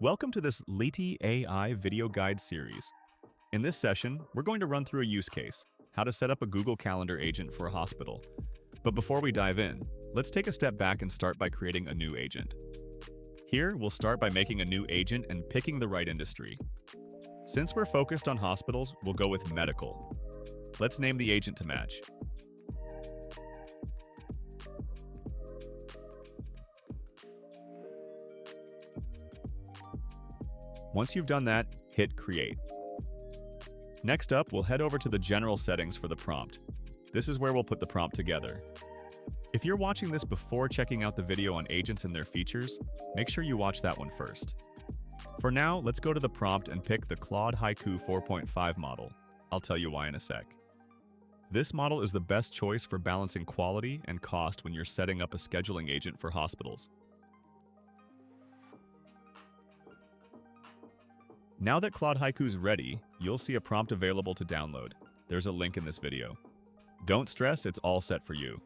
Welcome to this Lety AI video guide series. In this session, we're going to run through a use case, how to set up a Google Calendar agent for a hospital. But before we dive in, let's take a step back and start by creating a new agent. Here, we'll start by making a new agent and picking the right industry. Since we're focused on hospitals, we'll go with medical. Let's name the agent to match. Once you've done that, hit Create. Next up, we'll head over to the general settings for the prompt. This is where we'll put the prompt together. If you're watching this before checking out the video on agents and their features, make sure you watch that one first. For now, let's go to the prompt and pick the Claude Haiku 4.5 model. I'll tell you why in a sec. This model is the best choice for balancing quality and cost when you're setting up a scheduling agent for hospitals. Now that Claude Haiku's ready, you'll see a prompt available to download. There's a link in this video. Don't stress, it's all set for you.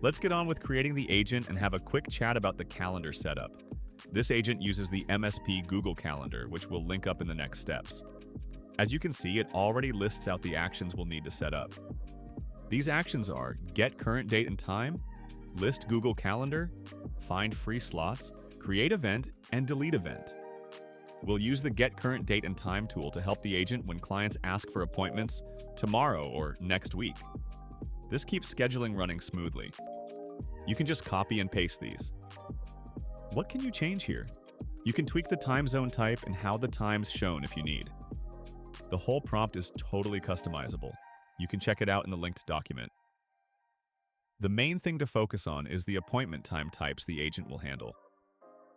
Let's get on with creating the agent and have a quick chat about the calendar setup. This agent uses the MSP Google Calendar, which we'll link up in the next steps. As you can see, it already lists out the actions we'll need to set up. These actions are get current date and time, list Google Calendar, find free slots, create event, and delete event. We'll use the Get Current Date and Time tool to help the agent when clients ask for appointments tomorrow or next week. This keeps scheduling running smoothly. You can just copy and paste these. What can you change here? You can tweak the time zone type and how the time's shown if you need. The whole prompt is totally customizable. You can check it out in the linked document. The main thing to focus on is the appointment time types the agent will handle.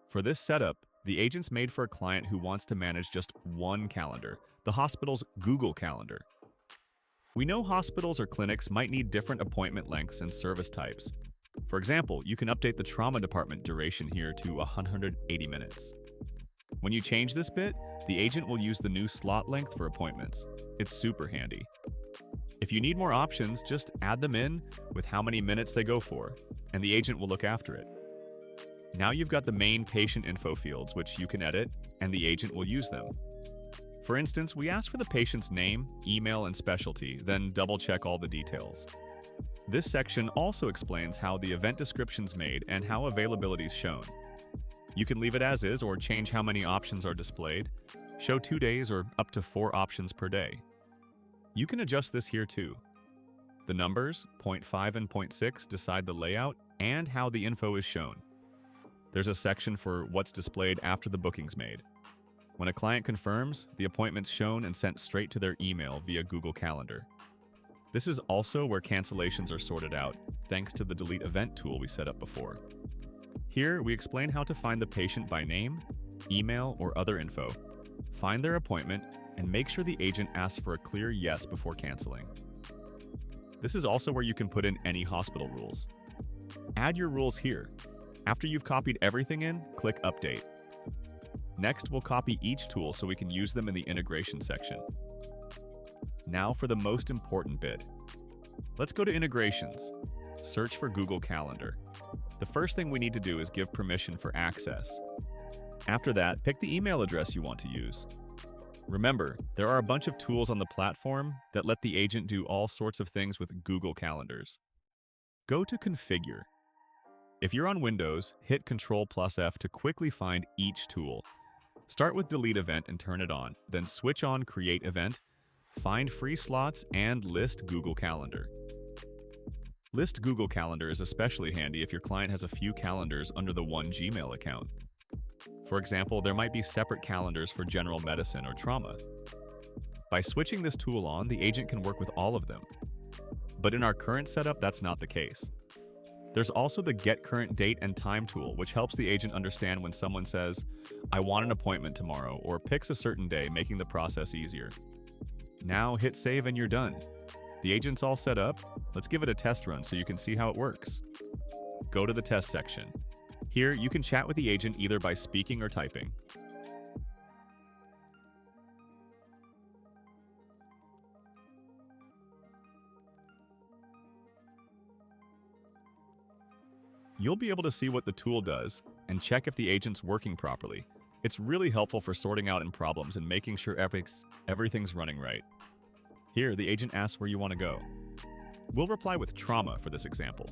For this setup, the agent's made for a client who wants to manage just one calendar, the hospital's Google Calendar. We know hospitals or clinics might need different appointment lengths and service types. For example, you can update the trauma department duration here to 180 minutes. When you change this bit, the agent will use the new slot length for appointments. It's super handy. If you need more options, just add them in with how many minutes they go for, and the agent will look after it. Now you've got the main patient info fields, which you can edit, and the agent will use them. For instance, we ask for the patient's name, email, and specialty, then double-check all the details. This section also explains how the event description's made and how availability is shown. You can leave it as is or change how many options are displayed, show 2 days or up to 4 options per day. You can adjust this here too. The numbers, point 5 and point 6, decide the layout and how the info is shown. There's a section for what's displayed after the booking's made. When a client confirms, the appointment's shown and sent straight to their email via Google Calendar. This is also where cancellations are sorted out, thanks to the delete event tool we set up before. Here, we explain how to find the patient by name, email, or other info, find their appointment, and make sure the agent asks for a clear yes before canceling. This is also where you can put in any hospital rules. Add your rules here. After you've copied everything in, click Update. Next, we'll copy each tool so we can use them in the integration section. Now for the most important bit. Let's go to Integrations. Search for Google Calendar. The first thing we need to do is give permission for access. After that, pick the email address you want to use. Remember, there are a bunch of tools on the platform that let the agent do all sorts of things with Google Calendars. Go to Configure. If you're on Windows, hit Ctrl+F to quickly find each tool. Start with Delete Event and turn it on, then switch on Create Event, find free slots, and list Google Calendar. List Google Calendar is especially handy if your client has a few calendars under the one Gmail account. For example, there might be separate calendars for general medicine or trauma. By switching this tool on, the agent can work with all of them. But in our current setup, that's not the case. There's also the Get Current Date and Time tool, which helps the agent understand when someone says, "I want an appointment tomorrow," or picks a certain day, making the process easier. Now hit save and you're done. The agent's all set up. Let's give it a test run so you can see how it works. Go to the test section. Here, you can chat with the agent either by speaking or typing. You'll be able to see what the tool does and check if the agent's working properly. It's really helpful for sorting out problems and making sure everything's running right. Here, the agent asks where you want to go. We'll reply with trauma for this example.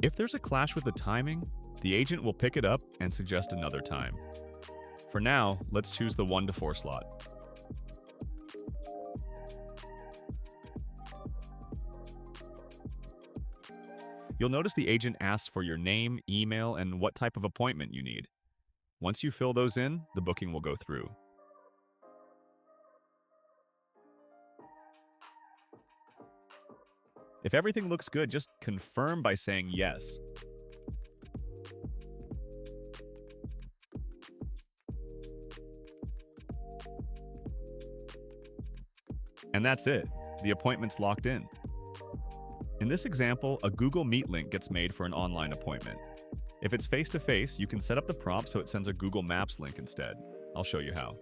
If there's a clash with the timing, the agent will pick it up and suggest another time. For now, let's choose the 1 to 4 slot. You'll notice the agent asks for your name, email, and what type of appointment you need. Once you fill those in, the booking will go through. If everything looks good, just confirm by saying yes. And that's it. The appointment's locked in. In this example, a Google Meet link gets made for an online appointment. If it's face-to-face, you can set up the prompt so it sends a Google Maps link instead. I'll show you how.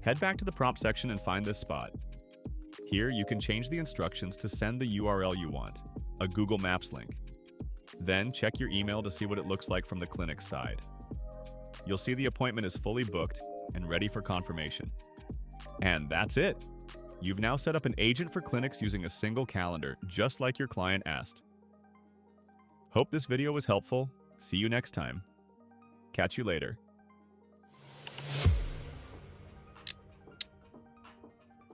Head back to the prompt section and find this spot. Here, you can change the instructions to send the URL you want, a Google Maps link. Then, check your email to see what it looks like from the clinic's side. You'll see the appointment is fully booked and ready for confirmation. And that's it! You've now set up an agent for clinics using a single calendar, just like your client asked. Hope this video was helpful. See you next time. Catch you later.